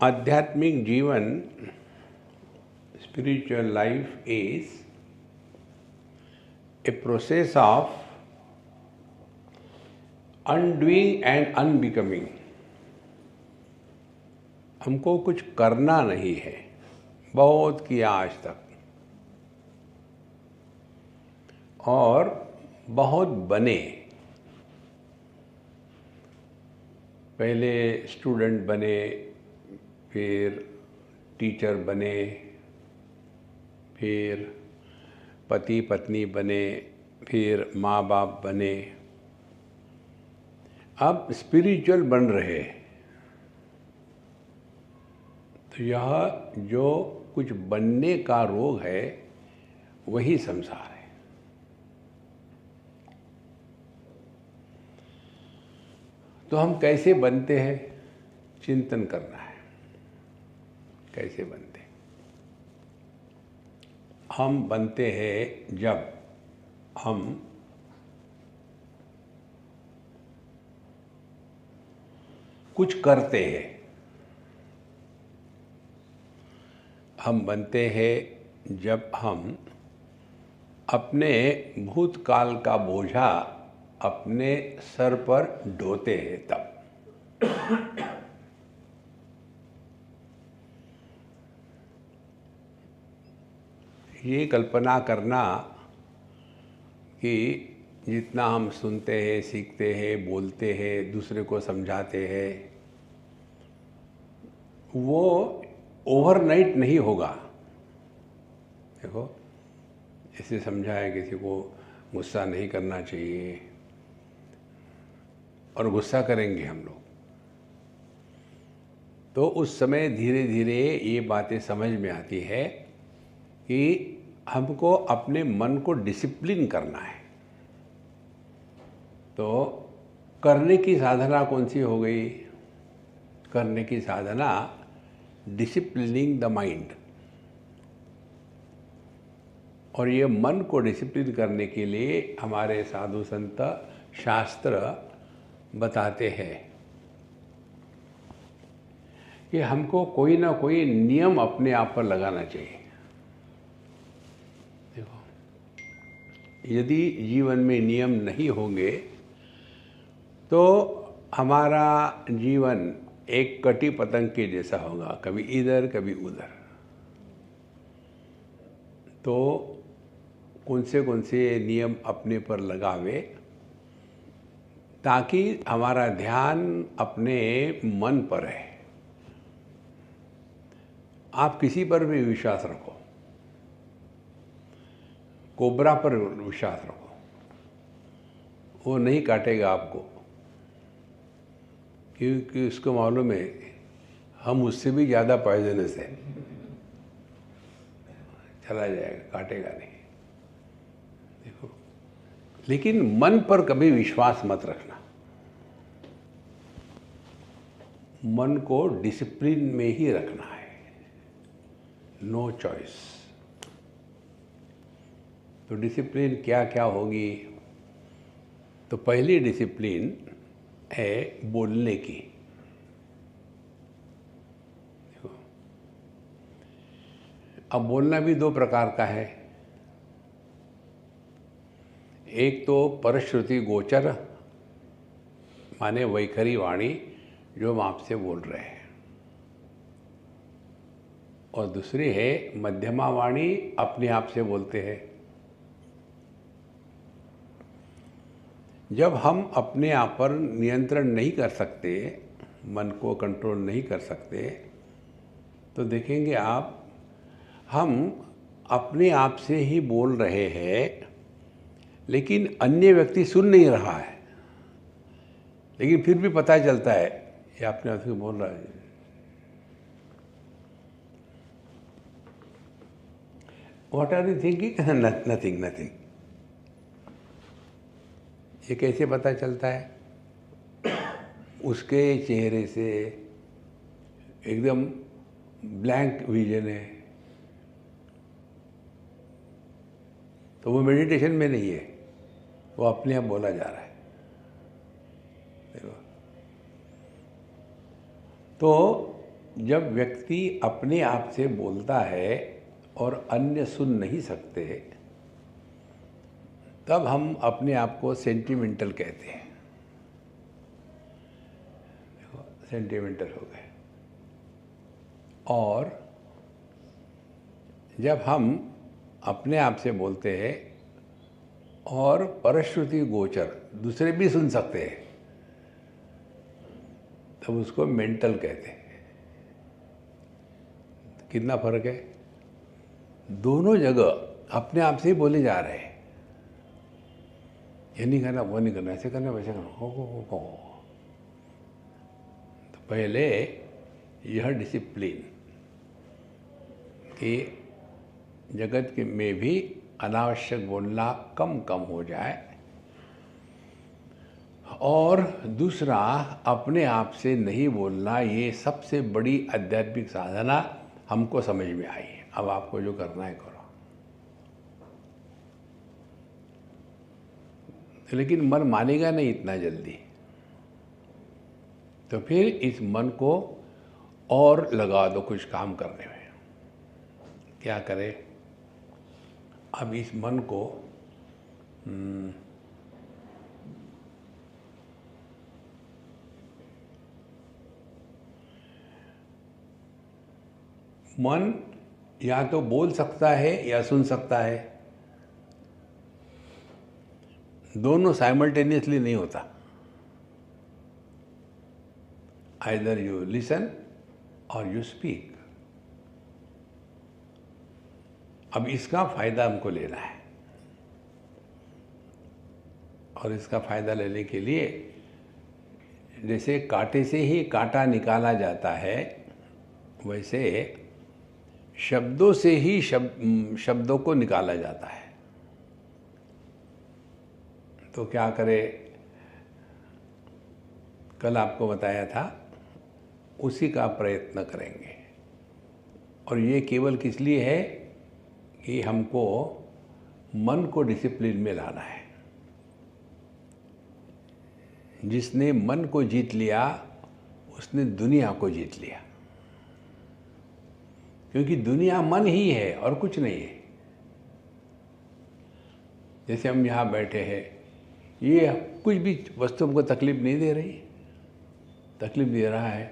आध्यात्मिक जीवन, spiritual life is a process of undoing and unbecoming. हमको कुछ करना नहीं है, बहुत किया आज तक और बहुत बने। पहले स्टूडेंट बने, फिर टीचर बने, फिर पति पत्नी बने, फिर माँ बाप बने, अब स्पिरिचुअल बन रहे। तो यह जो कुछ बनने का रोग है वही संसार है। तो हम कैसे बनते हैं, चिंतन करना है। कैसे बनते हैं? हम बनते हैं जब हम कुछ करते हैं। हम बनते हैं जब हम अपने भूतकाल का बोझा अपने सर पर ढोते हैं तब। ये कल्पना करना कि जितना हम सुनते हैं, सीखते हैं, बोलते हैं, दूसरे को समझाते हैं, वो ओवरनाइट नहीं होगा। देखो, ऐसे समझाया किसी को गुस्सा नहीं करना चाहिए और गुस्सा करेंगे हम लोग, तो उस समय धीरे धीरे ये बातें समझ में आती है कि हमको अपने मन को डिसिप्लिन करना है। तो करने की साधना कौन सी हो गई? करने की साधना डिसिप्लिनिंग द माइंड। और ये मन को डिसिप्लिन करने के लिए हमारे साधु संत शास्त्र बताते हैं कि हमको कोई ना कोई नियम अपने आप पर लगाना चाहिए। देखो, यदि जीवन में नियम नहीं होंगे तो हमारा जीवन एक कटी पतंग के जैसा होगा, कभी इधर कभी उधर। तो कौन से नियम अपने पर लगावे ताकि हमारा ध्यान अपने मन पर है। आप किसी पर भी विश्वास रखो, कोबरा पर विश्वास रखो, वो नहीं काटेगा आपको, क्योंकि उसको मालूम है हम उससे भी ज़्यादा पॉइजनस है, चला जाएगा, काटेगा नहीं। देखो, लेकिन मन पर कभी विश्वास मत रखना। मन को डिसिप्लिन में ही रखना है, नो चॉइस। तो डिसिप्लिन क्या क्या होगी? तो पहली डिसिप्लिन है बोलने की। देखो, अब बोलना भी दो प्रकार का है। एक तो परश्रुति गोचर, माने वैखरी वाणी, जो हम आपसे बोल रहे हैं, और दूसरी है मध्यमा वाणी, अपने आप से बोलते हैं। जब हम अपने आप पर नियंत्रण नहीं कर सकते, मन को कंट्रोल नहीं कर सकते, तो देखेंगे आप, हम अपने आप से ही बोल रहे हैं लेकिन अन्य व्यक्ति सुन नहीं रहा है, लेकिन फिर भी पता चलता है ये अपने आप से बोल रहा है। What are you thinking? Nothing. ये कैसे पता चलता है? उसके चेहरे से एकदम ब्लैंक विजन है, तो वो मेडिटेशन में नहीं है, वो अपने आप बोला जा रहा है। देखो, तो जब व्यक्ति अपने आप से बोलता है और अन्य सुन नहीं सकते, तब हम अपने आप को सेंटिमेंटल कहते हैं। देखो, सेंटिमेंटल हो गए। और जब हम अपने आप से बोलते हैं और परश्रुति गोचर दूसरे भी सुन सकते हैं, तब उसको मेंटल कहते हैं। कितना फर्क है? दोनों जगह अपने आप से ही बोले जा रहे हैं। ये नहीं करना, वो नहीं करना, ऐसे करना, वैसे करना, हो। तो पहले यह डिसिप्लिन कि जगत के में भी अनावश्यक बोलना कम हो जाए, और दूसरा अपने आप से नहीं बोलना, ये सबसे बड़ी आध्यात्मिक साधना हमको समझ में आई है। अब आपको जो करना है करो। लेकिन मन मानेगा नहीं इतना जल्दी, तो फिर इस मन को और लगा दो कुछ काम करने में। क्या करें? अब इस मन को मन या तो बोल सकता है या सुन सकता है, दोनों साइमल्टेनियसली नहीं होता। आइदर यू लिसन और यू स्पीक। अब इसका फायदा हमको लेना है, और इसका फायदा लेने के लिए जैसे कांटे से ही कांटा निकाला जाता है, वैसे शब्दों से ही शब्दों को निकाला जाता है। तो क्या करें? कल आपको बताया था, उसी का प्रयत्न करेंगे। और ये केवल किस लिए है कि हमको मन को डिसिप्लिन में लाना है। जिसने मन को जीत लिया उसने दुनिया को जीत लिया, क्योंकि दुनिया मन ही है और कुछ नहीं है। जैसे हम यहाँ बैठे हैं, ये कुछ भी वस्तु हमको तकलीफ नहीं दे रही। तकलीफ दे रहा है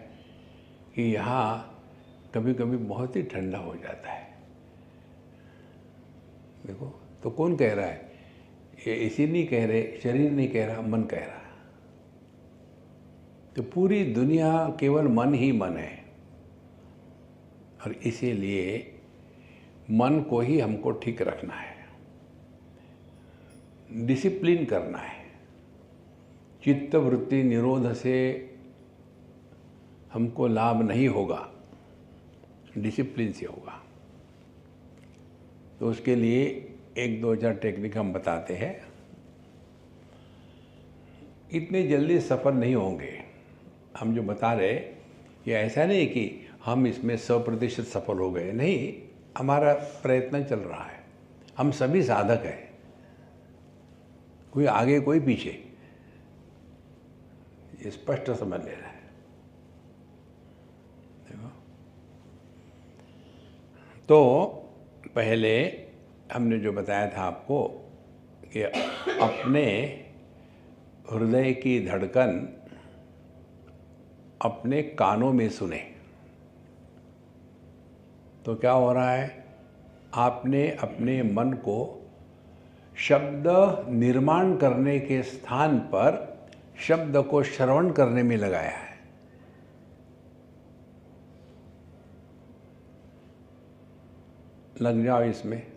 कि यहाँ कभी कभी बहुत ही ठंडा हो जाता है। देखो, तो कौन कह रहा है? ये इसी नहीं कह रहे, शरीर नहीं कह रहा, मन कह रहा। तो पूरी दुनिया केवल मन ही मन है, और इसीलिए मन को ही हमको ठीक रखना है, डिसिप्लिन करना है। चित्त वृत्ति निरोध से हमको लाभ नहीं होगा, डिसिप्लिन से होगा। तो उसके लिए 1-2 टेक्निक हम बताते हैं। इतने जल्दी सफल नहीं होंगे हम जो बता रहे। ये ऐसा नहीं कि हम इसमें 100% सफल हो गए, नहीं, हमारा प्रयत्न चल रहा है। हम सभी साधक हैं, कोई आगे कोई पीछे, ये स्पष्ट समझ ले रहा है। देखो, तो पहले हमने जो बताया था आपको कि अपने हृदय की धड़कन अपने कानों में सुने। तो क्या हो रहा है? आपने अपने मन को शब्द निर्माण करने के स्थान पर शब्द को श्रवण करने में लगाया है। लग जाओ इसमें।